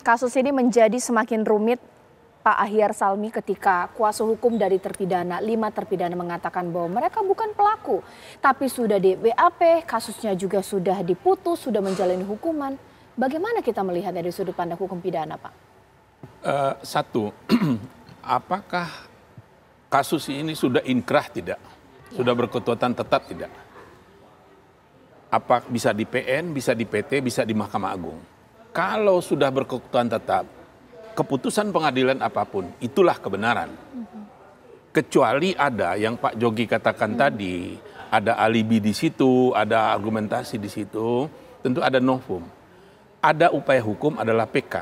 Kasus ini menjadi semakin rumit, Pak Ahyar Salmi, ketika kuasa hukum dari terpidana, 5 terpidana mengatakan bahwa mereka bukan pelaku, tapi sudah di BAP, kasusnya juga sudah diputus, sudah menjalani hukuman. Bagaimana kita melihat dari sudut pandang hukum pidana, Pak? Satu, apakah kasus ini sudah inkrah tidak? Sudah berkekuatan tetap tidak? Apa bisa di PN, bisa di PT, bisa di Mahkamah Agung? Kalau sudah berkekuatan tetap, keputusan pengadilan apapun, itulah kebenaran. Kecuali ada yang Pak Jogi katakan tadi, ada alibi di situ, ada argumentasi di situ, tentu ada novum. Ada upaya hukum adalah PK.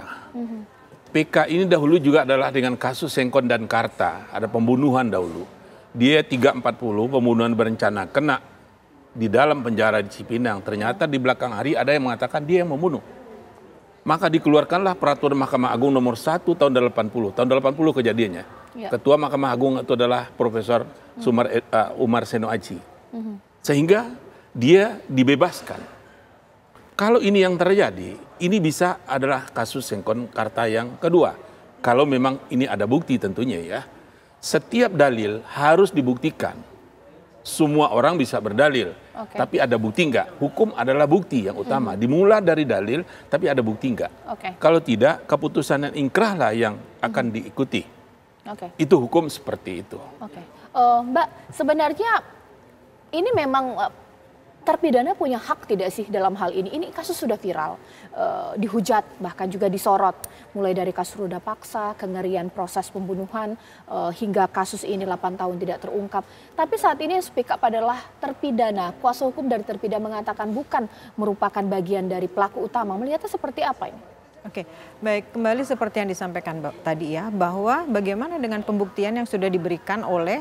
PK ini dahulu juga adalah dengan kasus Sengkon dan Karta, ada pembunuhan dahulu. Dia 340 pembunuhan berencana, kena di dalam penjara di Cipinang. Ternyata di belakang hari ada yang mengatakan dia yang membunuh. Maka dikeluarkanlah peraturan Mahkamah Agung nomor 1 tahun 80. Tahun 80 kejadiannya. Ya. Ketua Mahkamah Agung itu adalah Profesor Umar Seno Aji. Sehingga dia dibebaskan. Kalau ini yang terjadi, ini bisa adalah kasus Sengkon Karta yang kedua. Kalau memang ini ada bukti tentunya ya. Setiap dalil harus dibuktikan. Semua orang bisa berdalil, tapi ada bukti enggak? Hukum adalah bukti yang utama. Dimulai dari dalil, tapi ada bukti enggak? Kalau tidak, keputusan yang inkrah lah yang akan diikuti. Itu hukum seperti itu. Mbak, sebenarnya ini memang terpidana punya hak tidak sih dalam hal ini? Ini kasus sudah viral, dihujat, bahkan juga disorot. Mulai dari kasus ruda paksa, kengerian proses pembunuhan, hingga kasus ini 8 tahun tidak terungkap. Tapi saat ini yang speak up adalah terpidana. Kuasa hukum dari terpidana mengatakan bukan merupakan bagian dari pelaku utama. Melihatnya seperti apa ini? Oke, baik, kembali seperti yang disampaikan tadi ya, bahwa bagaimana dengan pembuktian yang sudah diberikan oleh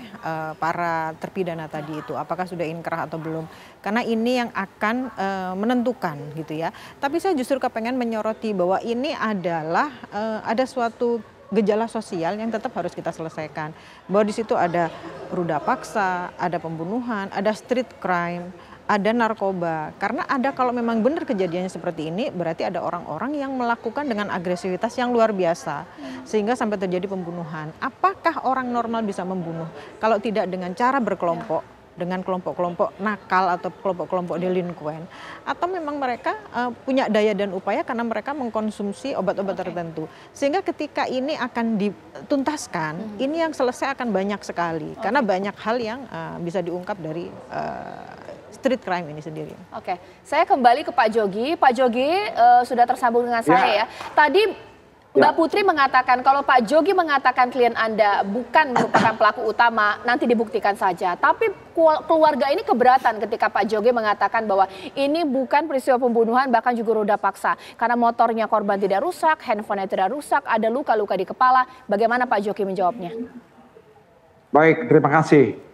para terpidana tadi itu, apakah sudah inkrah atau belum, karena ini yang akan menentukan gitu ya. Tapi saya justru kepengen menyoroti bahwa ini adalah ada suatu gejala sosial yang tetap harus kita selesaikan, bahwa di situ ada ruda paksa, ada pembunuhan, ada street crime, ada narkoba. Karena ada, kalau memang benar kejadiannya seperti ini, berarti ada orang-orang yang melakukan dengan agresivitas yang luar biasa sehingga sampai terjadi pembunuhan. Apakah orang normal bisa membunuh kalau tidak dengan cara berkelompok, dengan kelompok-kelompok nakal atau kelompok-kelompok delinkuan, atau memang mereka punya daya dan upaya karena mereka mengkonsumsi obat-obat tertentu, sehingga ketika ini akan dituntaskan, ini yang selesai akan banyak sekali, karena banyak hal yang bisa diungkap dari street crime ini sendiri. Saya kembali ke Pak Jogi. Pak Jogi sudah tersambung dengan saya ya. Tadi Mbak Putri mengatakan kalau Pak Jogi mengatakan klien Anda bukan merupakan pelaku utama, nanti dibuktikan saja. Tapi keluarga ini keberatan ketika Pak Jogi mengatakan bahwa ini bukan peristiwa pembunuhan, bahkan juga ruda paksa. Karena motornya korban tidak rusak, handphonenya tidak rusak, ada luka-luka di kepala. Bagaimana Pak Jogi menjawabnya? Baik, terima kasih.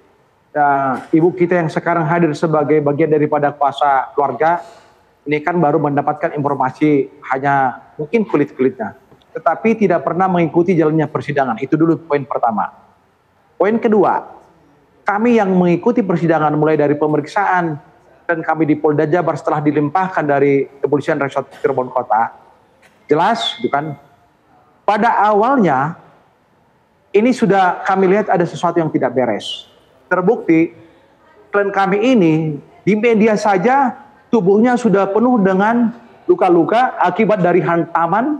Ibu kita yang sekarang hadir sebagai bagian daripada kuasa keluarga, ini kan baru mendapatkan informasi hanya mungkin kulit-kulitnya, tetapi tidak pernah mengikuti jalannya persidangan. Itu dulu poin pertama. Poin kedua, kami yang mengikuti persidangan mulai dari pemeriksaan dan kami di Polda Jabar setelah dilimpahkan dari Kepolisian Resort Cirebon Kota, jelas bukan, pada awalnya ini sudah kami lihat ada sesuatu yang tidak beres. Terbukti klien kami ini di media saja tubuhnya sudah penuh dengan luka-luka akibat dari hantaman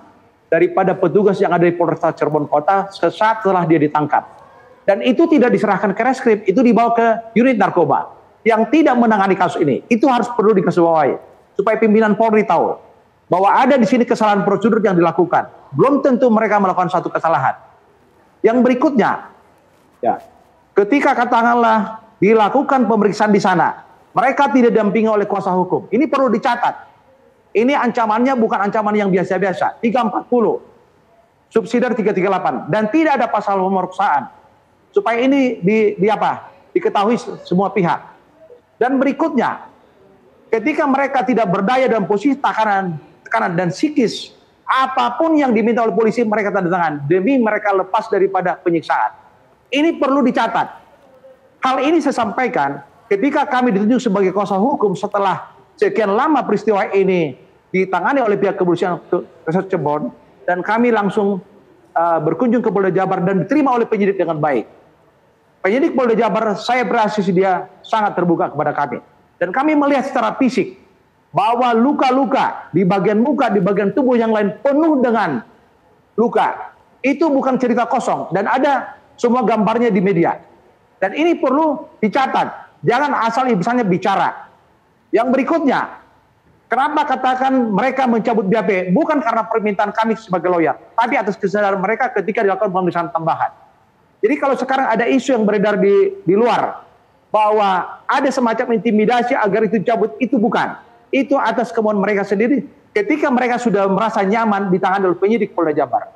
daripada petugas yang ada di Polresta Cirebon Kota sesaat setelah dia ditangkap. Dan itu tidak diserahkan ke reskrim, itu dibawa ke unit narkoba yang tidak menangani kasus ini. Itu harus perlu dikesewawahi supaya pimpinan Polri tahu bahwa ada di sini kesalahan prosedur yang dilakukan. Belum tentu mereka melakukan satu kesalahan. Yang berikutnya, ya, ketika katakanlah dilakukan pemeriksaan di sana, mereka tidak didampingi oleh kuasa hukum. Ini perlu dicatat. Ini ancamannya bukan ancaman yang biasa-biasa. 340, subsidiar 338, dan tidak ada pasal pemerkosaan. Supaya ini diketahui semua pihak. Dan berikutnya, ketika mereka tidak berdaya dalam posisi tekanan dan psikis, apapun yang diminta oleh polisi mereka tanda tangan demi mereka lepas daripada penyiksaan. Ini perlu dicatat. Hal ini saya sampaikan ketika kami ditunjuk sebagai kuasa hukum setelah sekian lama peristiwa ini ditangani oleh pihak kepolisian Resort Cirebon. dan kami langsung berkunjung ke Polda Jabar dan diterima oleh penyidik dengan baik. Penyidik Polda Jabar, saya berasisi dia sangat terbuka kepada kami. Dan kami melihat secara fisik bahwa luka-luka di bagian muka, di bagian tubuh yang lain penuh dengan luka. Itu bukan cerita kosong dan ada semua gambarnya di media. Dan ini perlu dicatat. Jangan asal misalnya bicara. Yang berikutnya, kenapa katakan mereka mencabut BAP? Bukan karena permintaan kami sebagai lawyer, tapi atas kesadaran mereka ketika dilakukan pemeriksaan tambahan. Jadi kalau sekarang ada isu yang beredar di luar, bahwa ada semacam intimidasi agar itu cabut, itu bukan. Itu atas kemauan mereka sendiri ketika mereka sudah merasa nyaman ditangani oleh penyidik Polda Jabar.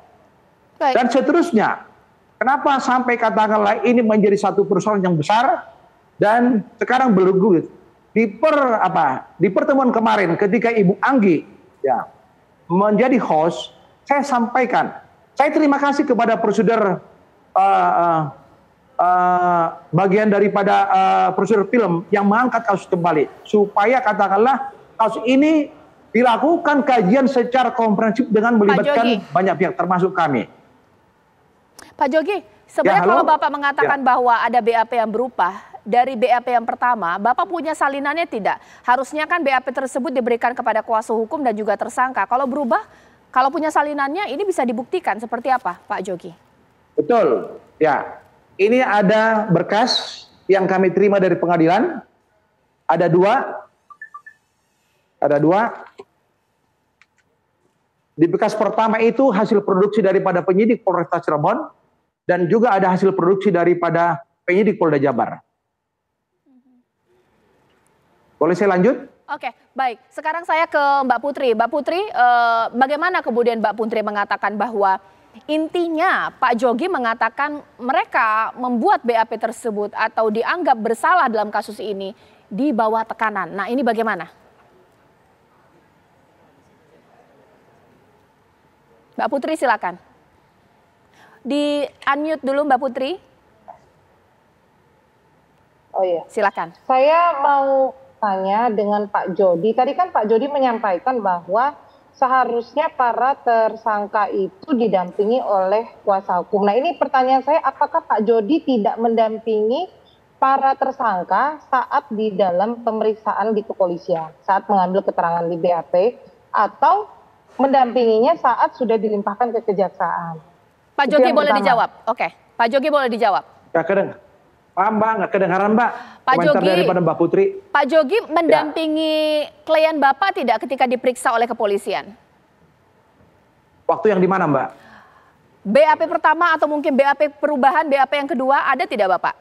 Baik. Dan seterusnya, kenapa sampai katakanlah ini menjadi satu persoalan yang besar dan sekarang bergulir. Di pertemuan kemarin ketika Ibu Anggi ya menjadi host, saya sampaikan, saya terima kasih kepada prosedur bagian daripada prosedur film yang mengangkat kasus kembali supaya katakanlah kasus ini dilakukan kajian secara komprehensif dengan melibatkan banyak pihak termasuk kami. Pak Jogi, sebenarnya kalau Bapak mengatakan bahwa ada BAP yang berubah dari BAP yang pertama, Bapak punya salinannya tidak? Harusnya kan BAP tersebut diberikan kepada kuasa hukum dan juga tersangka. Kalau berubah, kalau punya salinannya ini bisa dibuktikan seperti apa, Pak Jogi? Betul, ya. Ini ada berkas yang kami terima dari pengadilan. Ada dua. Di berkas pertama itu hasil produksi daripada penyidik Polresta Cirebon dan juga ada hasil produksi daripada penyidik Polda Jabar. Boleh saya lanjut? Oke, baik. Sekarang saya ke Mbak Putri. Mbak Putri, bagaimana kemudian Mbak Putri mengatakan bahwa intinya Pak Jogi mengatakan mereka membuat BAP tersebut atau dianggap bersalah dalam kasus ini di bawah tekanan. Nah, ini bagaimana? Mbak Putri silakan. Di-unmute dulu Mbak Putri. Oh iya. Silakan. Saya mau tanya dengan Pak Jody. Tadi kan Pak Jody menyampaikan bahwa seharusnya para tersangka itu didampingi oleh kuasa hukum. Nah, ini pertanyaan saya, apakah Pak Jody tidak mendampingi para tersangka saat di dalam pemeriksaan di kepolisian, saat mengambil keterangan di BAP, atau mendampinginya saat sudah dilimpahkan ke kejaksaan? Pak Jogi boleh dijawab. Oke, Pak Jogi boleh dijawab. Nggak kedengaran Mbak. Pak Komentar Jogi, daripada Mbak Putri. Pak Jogi mendampingi klien Bapak tidak ketika diperiksa oleh kepolisian? Waktu yang di mana Mbak? BAP pertama atau mungkin BAP perubahan, BAP yang kedua, ada tidak Bapak?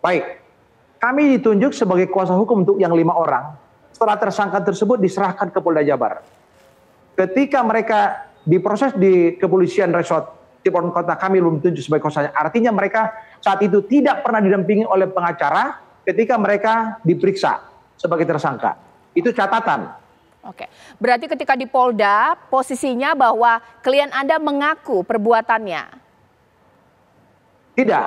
Baik, kami ditunjuk sebagai kuasa hukum untuk yang 5 orang. Setelah tersangka tersebut diserahkan ke Polda Jabar. Ketika mereka diproses di kepolisian resort Cirebon Kota, kami belum tunjuk sebagai kuasanya. Artinya mereka saat itu tidak pernah didampingi oleh pengacara ketika mereka diperiksa sebagai tersangka. Itu catatan. Oke, berarti ketika di Polda posisinya bahwa klien Anda mengaku perbuatannya? Tidak.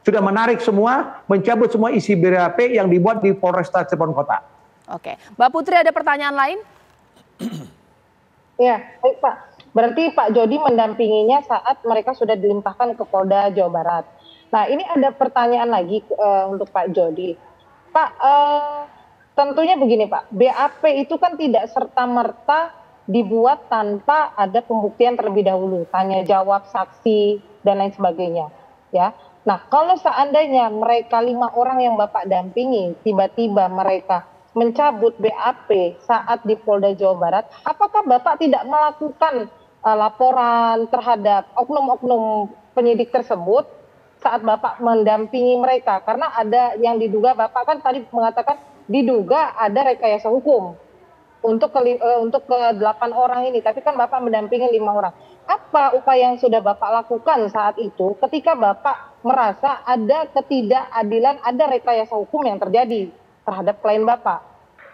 Sudah menarik semua, mencabut semua isi BAP yang dibuat di Polresta Cirebon Kota. Oke, Mbak Putri ada pertanyaan lain? Ya, baik Pak. Berarti Pak Jody mendampinginya saat mereka sudah dilimpahkan ke Polda Jawa Barat. Nah, ini ada pertanyaan lagi untuk Pak Jody. Pak, tentunya begini Pak, BAP itu kan tidak serta-merta dibuat tanpa ada pembuktian terlebih dahulu, tanya jawab saksi dan lain sebagainya. Ya, nah kalau seandainya mereka 5 orang yang Bapak dampingi, tiba-tiba mereka mencabut BAP saat di Polda Jawa Barat, apakah Bapak tidak melakukan laporan terhadap oknum-oknum penyidik tersebut saat Bapak mendampingi mereka? Karena ada yang diduga, Bapak kan tadi mengatakan diduga ada rekayasa hukum untuk ke 8 orang ini, tapi kan Bapak mendampingi 5 orang. Apa upaya yang sudah Bapak lakukan saat itu ketika Bapak merasa ada ketidakadilan, ada rekayasa hukum yang terjadi terhadap klien Bapak?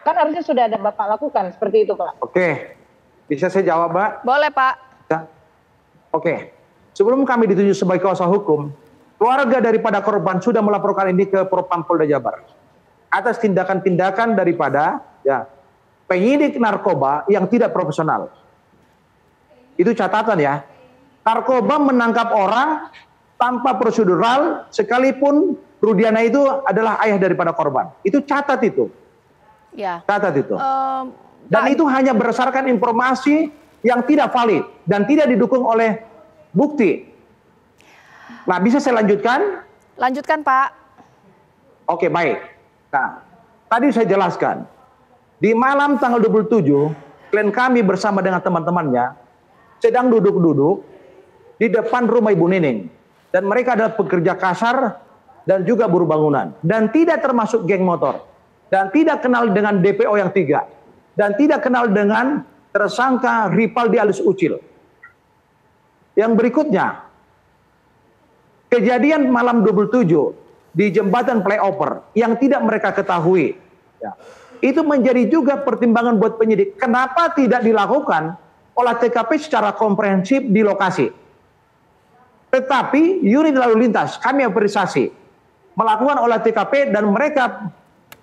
Kan harusnya sudah ada Bapak lakukan seperti itu Pak. Oke, bisa saya jawab Mbak? Boleh Pak. Ya. Oke, sebelum kami ditunjuk sebagai kuasa hukum, keluarga daripada korban sudah melaporkan ini ke Propam Polda Jabar atas tindakan-tindakan daripada penyidik narkoba yang tidak profesional. Itu catatan ya. Narkoba menangkap orang tanpa prosedural, sekalipun Rudiana itu adalah ayah daripada korban. Itu catat itu. Ya. Catat itu. Dan itu hanya berdasarkan informasi yang tidak valid dan tidak didukung oleh bukti. Nah, bisa saya lanjutkan? Lanjutkan, Pak. Oke, baik. Nah, tadi saya jelaskan. Di malam tanggal 27, klien kami bersama dengan teman-temannya sedang duduk-duduk di depan rumah Ibu Nining. Dan mereka adalah pekerja kasar dan juga buruh bangunan. Dan tidak termasuk geng motor. Dan tidak kenal dengan DPO yang 3. Dan tidak kenal dengan tersangka Ripaldi alias Ucil. Yang berikutnya, kejadian malam 27 di jembatan flyover yang tidak mereka ketahui. Ya, itu menjadi juga pertimbangan buat penyidik. Kenapa tidak dilakukan olah TKP secara komprehensif di lokasi? Tetapi unit lalu lintas kami apresiasi melakukan olah TKP dan mereka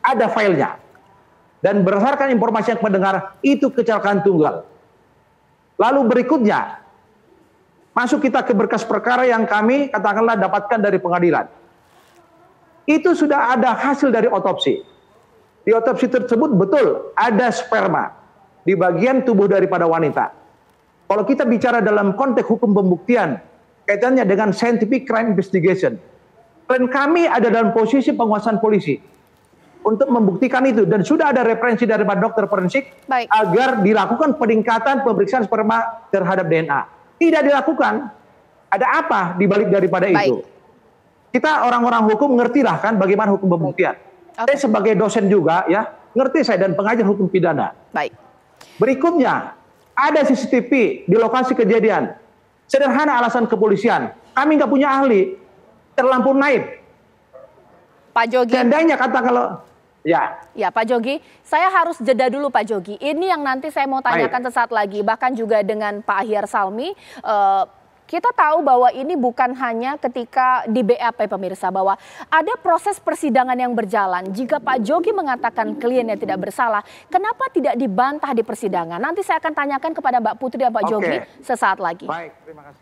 ada filenya. Dan berdasarkan informasi yang mendengar itu kecelakaan tunggal. Lalu berikutnya masuk kita ke berkas perkara yang kami katakanlah dapatkan dari pengadilan. Itu sudah ada hasil dari otopsi. Di otopsi tersebut betul ada sperma di bagian tubuh daripada wanita. Kalau kita bicara dalam konteks hukum pembuktian, kaitannya dengan scientific crime investigation, klien kami ada dalam posisi penguasaan polisi untuk membuktikan itu. Dan sudah ada referensi daripada dokter forensik agar dilakukan peningkatan pemeriksaan sperma terhadap DNA. Tidak dilakukan. Ada apa dibalik daripada itu? Kita orang-orang hukum ngertilah kan bagaimana hukum pembuktian. Saya sebagai dosen juga ya, ngerti saya dan pengajar hukum pidana. Berikutnya, ada CCTV di lokasi kejadian. Sederhana alasan kepolisian, kami nggak punya ahli, terlampau naib. Pak Jogi. Seandainya kata kalau ya. Ya Pak Jogi, saya harus jeda dulu Pak Jogi. Ini yang nanti saya mau tanyakan sesaat lagi, bahkan juga dengan Pak Ahyar Salmi. Kita tahu bahwa ini bukan hanya ketika di BAP pemirsa, bahwa ada proses persidangan yang berjalan. Jika Pak Jogi mengatakan kliennya tidak bersalah, kenapa tidak dibantah di persidangan? Nanti saya akan tanyakan kepada Mbak Putri dan Pak Jogi sesaat lagi. Baik, terima kasih.